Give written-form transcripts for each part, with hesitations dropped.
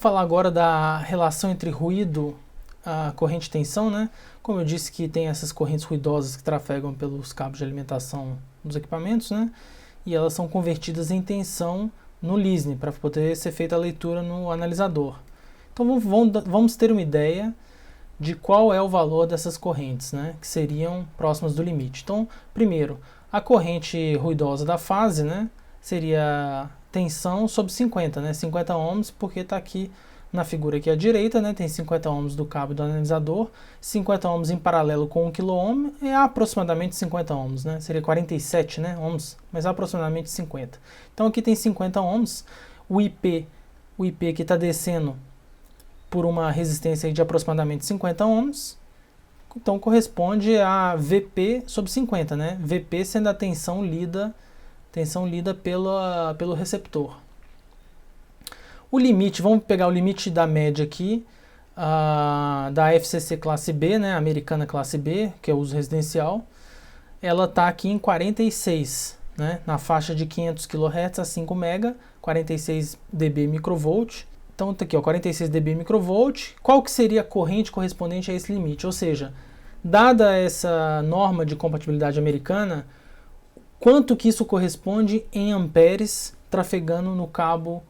falar agora da relação entre ruído, a corrente e tensão, né? Como eu disse que tem essas correntes ruidosas que trafegam pelos cabos de alimentação dos equipamentos, né? E elas são convertidas em tensão no LISNE para poder ser feita a leitura no analisador. Então vamos ter uma ideia de qual é o valor dessas correntes, né? Que seriam próximas do limite. Então, primeiro, a corrente ruidosa da fase, né? Seria tensão sobre 50, né? 50 ohms, porque está aqui na figura aqui à direita, né? Tem 50 ohms do cabo do analisador, 50 ohms em paralelo com 1 kΩ é aproximadamente 50 ohms, né? Seria 47, né, ohms, mas aproximadamente 50. Então aqui tem 50 ohms, o IP que está descendo por uma resistência de aproximadamente 50 ohms, então corresponde a VP sobre 50, né? VP sendo a tensão lida pelo receptor. O limite, vamos pegar o limite da média aqui, da FCC classe B, né, americana classe B, que é o uso residencial, ela está aqui em 46, né, na faixa de 500 kHz a 5 MB, 46 dB microvolt. Então está aqui, ó, 46 dB microvolt. Qual que seria a corrente correspondente a esse limite? Ou seja, dada essa norma de compatibilidade americana, quanto que isso corresponde em amperes trafegando no cabo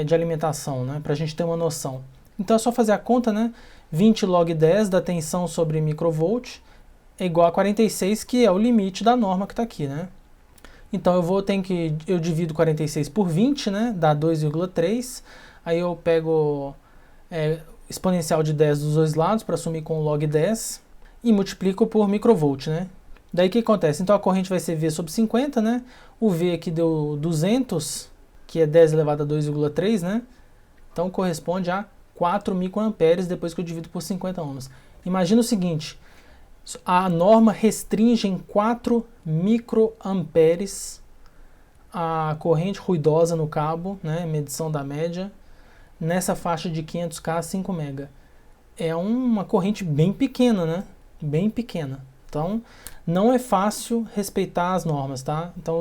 de alimentação, né, para a gente ter uma noção. Então é só fazer a conta, né? 20 log 10 da tensão sobre microvolt é igual a 46, que é o limite da norma que está aqui, né? Então eu divido 46 por 20, né? Dá 2,3. Aí eu pego exponencial de 10 dos dois lados para assumir com log 10 e multiplico por microvolt, né? Daí o que acontece? Então a corrente vai ser V sobre 50, né? O V aqui deu 200, que é 10 elevado a 2,3, né? Então corresponde a 4 microamperes depois que eu divido por 50 ohms. Imagina o seguinte, a norma restringe em 4 microamperes a corrente ruidosa no cabo, né? Medição da média, nessa faixa de 500K a 5 MB. É uma corrente bem pequena, né? Bem pequena. Então, não é fácil respeitar as normas, tá? Então,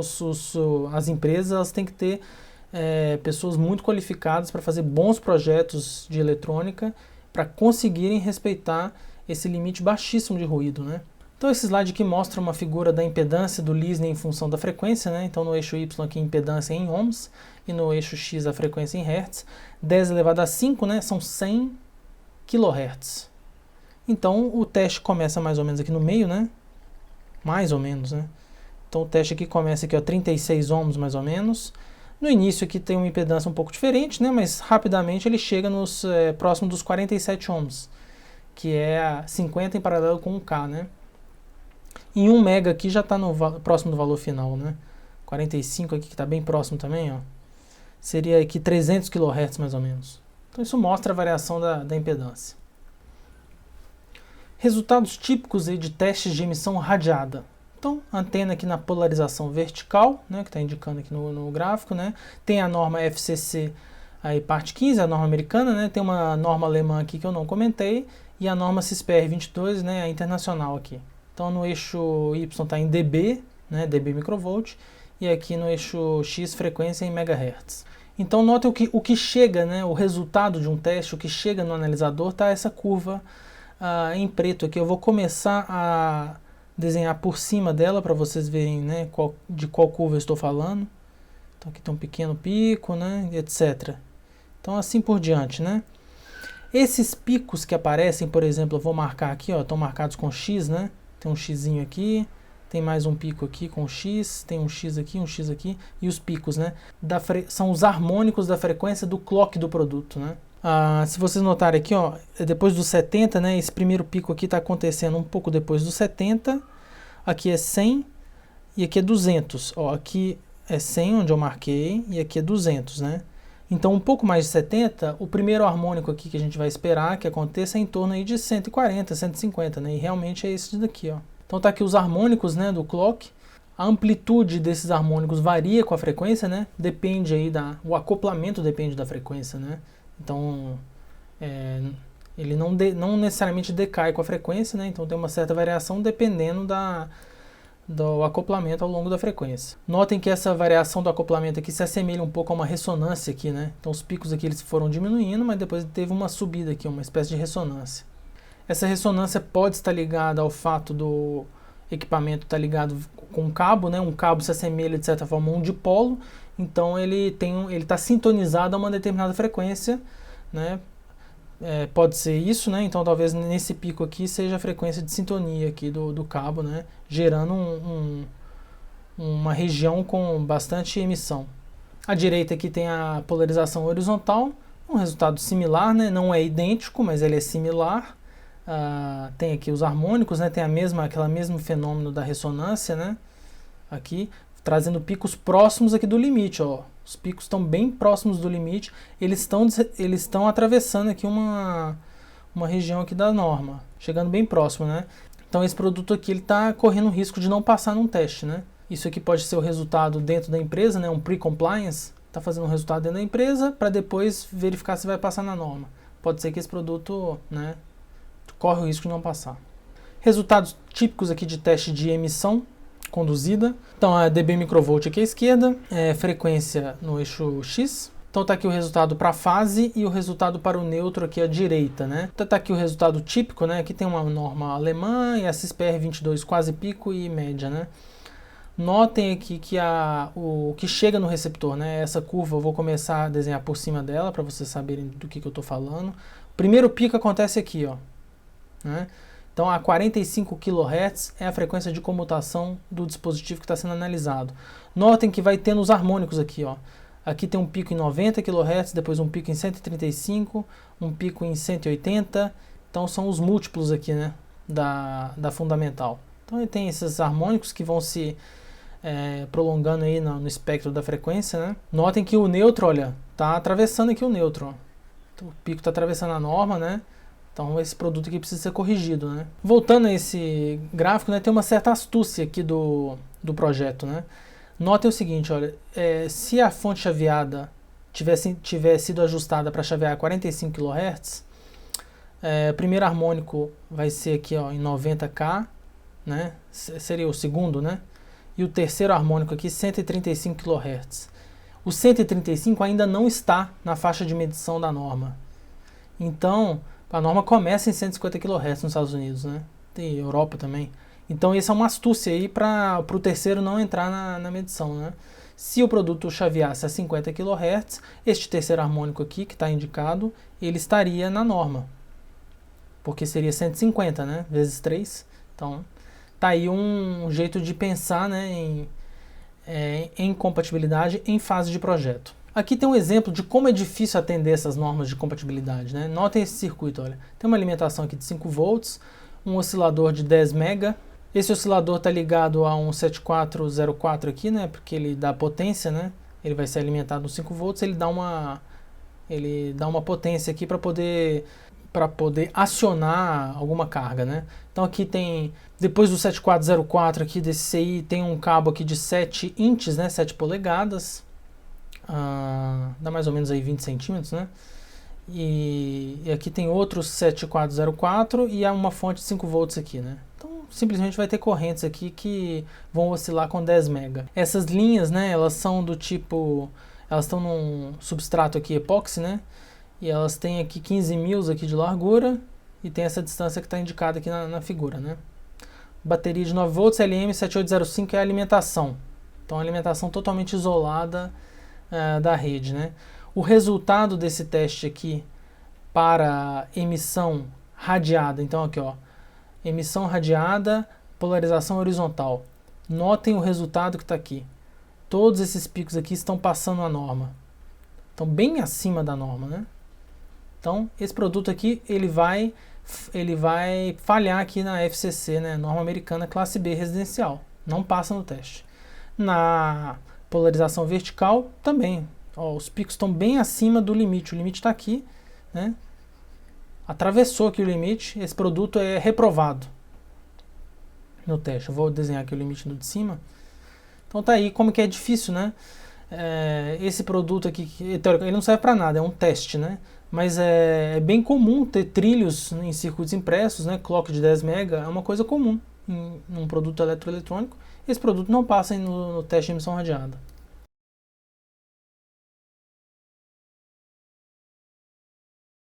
as empresas elas têm que ter pessoas muito qualificadas para fazer bons projetos de eletrônica para conseguirem respeitar esse limite baixíssimo de ruído, né? Então, esse slide aqui mostra uma figura da impedância do LISNE em função da frequência, né? Então, no eixo Y aqui, impedância em ohms, e no eixo X, a frequência em hertz. 10 elevado a 5, né? São 100 kHz. Então, o teste começa mais ou menos aqui no meio, né? Mais ou menos, né? Então, o teste aqui começa aqui, ó, 36 ohms mais ou menos. No início aqui tem uma impedância um pouco diferente, né? Mas rapidamente ele chega próximo dos 47 ohms, que é 50 em paralelo com 1K, né? Em 1 mega aqui já está próximo do valor final, né? 45 aqui que está bem próximo também, ó. Seria aqui 300 kHz mais ou menos. Então isso mostra a variação da impedância. Resultados típicos aí de testes de emissão radiada. Então, antena aqui na polarização vertical, né, que está indicando aqui no gráfico, né? Tem a norma FCC, aí parte 15, a norma americana, né? Tem uma norma alemã aqui que eu não comentei, e a norma CISPR 22, né, a internacional aqui. Então, no eixo Y está em dB, né, dB microvolt, e aqui no eixo X, frequência em megahertz. Então, notem o que chega, né, o resultado de um teste, o que chega no analisador, está essa curva em preto aqui. Eu vou começar a desenhar por cima dela para vocês verem, né, de qual curva eu estou falando. Então aqui tem um pequeno pico, né, etc. Então assim por diante, né. Esses picos que aparecem, por exemplo, eu vou marcar aqui, ó, estão marcados com X, né. Tem um Xzinho aqui, tem mais um pico aqui com X, tem um X aqui, e os picos, né, são os harmônicos da frequência do clock do produto, né. Se vocês notarem aqui, ó, depois dos 70, né, esse primeiro pico aqui está acontecendo um pouco depois dos 70, aqui é 100 e aqui é 200. Ó, aqui é 100 onde eu marquei e aqui é 200, né? Então, um pouco mais de 70, o primeiro harmônico aqui que a gente vai esperar que aconteça é em torno aí de 140, 150, né? E realmente é esse daqui, ó. Então tá aqui os harmônicos, né, do clock. A amplitude desses harmônicos varia com a frequência, né? Depende aí o acoplamento depende da frequência, né? Então, ele não necessariamente decai com a frequência, né? Então tem uma certa variação dependendo do acoplamento ao longo da frequência. Notem que essa variação do acoplamento aqui se assemelha um pouco a uma ressonância aqui, né? Então os picos aqui eles foram diminuindo, mas depois teve uma subida aqui, uma espécie de ressonância. Essa ressonância pode estar ligada ao fato do equipamento estar ligado com um cabo, né? Um cabo se assemelha de certa forma a um dipolo, então ele está sintonizado a uma determinada frequência, né? Pode ser isso, né? Então talvez nesse pico aqui seja a frequência de sintonia aqui do cabo, né? Gerando uma região com bastante emissão. À direita aqui tem a polarização horizontal, um resultado similar, né? Não é idêntico, mas ele é similar. Tem aqui os harmônicos, né? Tem aquele mesmo fenômeno da ressonância, né? Aqui, trazendo picos próximos aqui do limite, ó. Os picos estão bem próximos do limite, eles estão atravessando aqui uma região aqui da norma, chegando bem próximo, né? Então esse produto aqui ele está correndo o risco de não passar num teste, né? Isso aqui pode ser o resultado dentro da empresa, né? Um pre-compliance, está fazendo um resultado dentro da empresa para depois verificar se vai passar na norma. Pode ser que esse produto, né, corre o risco de não passar. Resultados típicos aqui de teste de emissão conduzida. Então a dB microvolt aqui à esquerda, frequência no eixo X. Então está aqui o resultado para a fase e o resultado para o neutro aqui à direita, né? Então está aqui o resultado típico, né? Aqui tem uma norma alemã e a CISPR 22 quase pico e média, né? Notem aqui que o que chega no receptor, né? Essa curva eu vou começar a desenhar por cima dela para vocês saberem do que eu estou falando. O primeiro pico acontece aqui, ó, né? Então, a 45 kHz é a frequência de comutação do dispositivo que está sendo analisado. Notem que vai tendo os harmônicos aqui, ó. Aqui tem um pico em 90 kHz, depois um pico em 135, um pico em 180. Então, são os múltiplos aqui, né, da fundamental. Então, ele tem esses harmônicos que vão se prolongando aí no espectro da frequência, né. Notem que o neutro, olha, está atravessando aqui o neutro, ó. Então, o pico está atravessando a norma, né. Então esse produto aqui precisa ser corrigido, né? Voltando a esse gráfico, né, tem uma certa astúcia aqui do projeto, né? Notem o seguinte, olha, se a fonte chaveada tiver sido ajustada para chavear a 45 kHz, o primeiro harmônico vai ser aqui, ó, em 90K, né? Seria o segundo, né? E o terceiro harmônico aqui 135 kHz. O 135 ainda não está na faixa de medição da norma. Então a norma começa em 150 kHz nos Estados Unidos, né? Tem Europa também. Então, essa é uma astúcia aí para o terceiro não entrar na medição, né? Se o produto chaveasse a 50 kHz, este terceiro harmônico aqui, que está indicado, ele estaria na norma. Porque seria 150, né? Vezes 3. Então, tá aí um jeito de pensar, né, em compatibilidade em fase de projeto. Aqui tem um exemplo de como é difícil atender essas normas de compatibilidade, né? Notem esse circuito, olha. Tem uma alimentação aqui de 5 volts, um oscilador de 10 mega. Esse oscilador está ligado a um 7404 aqui, né? Porque ele dá potência, né? Ele vai ser alimentado nos 5 volts, ele dá uma potência aqui para poder acionar alguma carga, né? Então aqui tem, depois do 7404 aqui desse CI, tem um cabo aqui de 7 inches, né? 7 polegadas. Dá mais ou menos aí 20 centímetros, né? E aqui tem outro 7404 e há uma fonte de 5 volts aqui, né? Então simplesmente vai ter correntes aqui que vão oscilar com 10 mega. Essas linhas, né, elas são do tipo, elas estão num substrato aqui epóxi, né? E elas têm aqui 15 mils aqui de largura e tem essa distância que está indicada aqui na figura, né? Bateria de 9 volts, LM7805 é a alimentação. Então a alimentação totalmente isolada da rede, né? O resultado desse teste aqui para emissão radiada, então aqui, ó, emissão radiada, polarização horizontal. Notem o resultado que está aqui. Todos esses picos aqui estão passando a norma. Estão bem acima da norma, né? Então, esse produto aqui, ele vai falhar aqui na FCC, né? Norma americana classe B residencial. Não passa no teste. Na polarização vertical também. Ó, os picos estão bem acima do limite. O limite está aqui, né? Atravessou aqui o limite. Esse produto é reprovado no teste. Eu vou desenhar aqui o limite no de cima. Então tá aí como que é difícil, né? Esse produto aqui, ele não serve para nada, é um teste, né? Mas é bem comum ter trilhos em circuitos impressos, né? Clock de 10 mega é uma coisa comum. em um produto eletroeletrônico, esse produto não passa no teste de emissão radiada.